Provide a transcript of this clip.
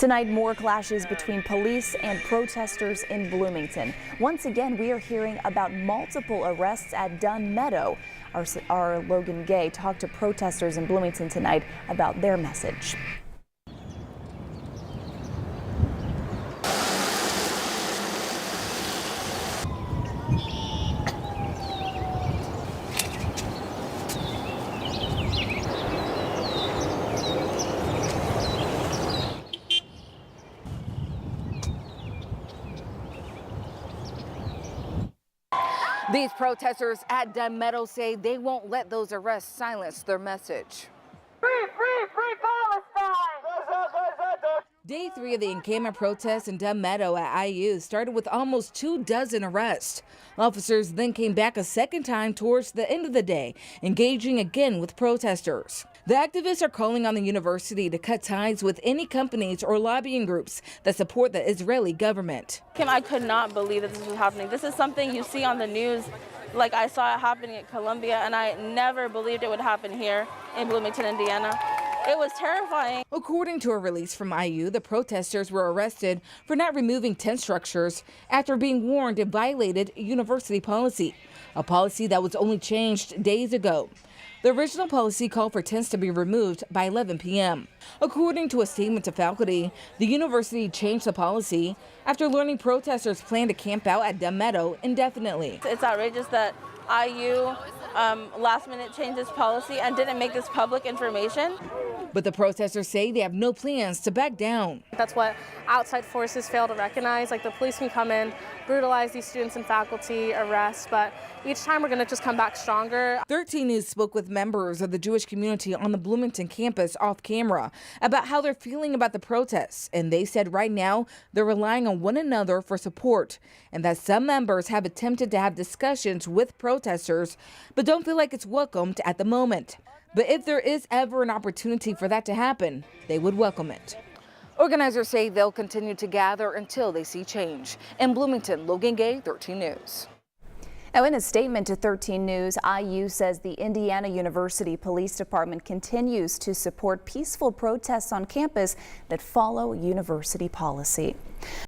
Tonight, more clashes between police and protesters in Bloomington. Once again, we are hearing about multiple arrests at Dunn Meadow. Our Logan Gay talked to protesters in Bloomington tonight about their message. These protesters at Dunn Meadow say they won't let those arrests silence their message. Free, free, free Palestine! Day 3 of the encampment protests in Dunn Meadow at IU started with almost 24 arrests. Officers then came back a second time towards the end of the day, engaging again with protesters. The activists are calling on the university to cut ties with any companies or lobbying groups that support the Israeli government. Kim, I could not believe that this was happening. This is something you see on the news. Like I saw it happening at Columbia, and I never believed it would happen here in Bloomington, Indiana. It was terrifying. According to a release from IU, the protesters were arrested for not removing tent structures after being warned it violated university policy, a policy that was only changed days ago. The original policy called for tents to be removed by 11 p.m. According to a statement to faculty, the university changed the policy after learning protesters plan to camp out at Dunn Meadow indefinitely. It's outrageous that IU last minute changed this policy and didn't make this public information. But the protesters say they have no plans to back down. That's what outside forces fail to recognize. Like the police can come in, brutalize these students and faculty, arrest, but each time we're going to just come back stronger. 13 News spoke with members of the Jewish community on the Bloomington campus off camera about how they're feeling about the protests. And they said right now they're relying on one another for support, and that some members have attempted to have discussions with protesters, but don't feel like it's welcomed at the moment. But if there is ever an opportunity for that to happen, they would welcome it. Organizers say they'll continue to gather until they see change. In Bloomington, Logan Gay, 13 News. Now, in a statement to 13 News, IU says the Indiana University Police Department continues to support peaceful protests on campus that follow university policy.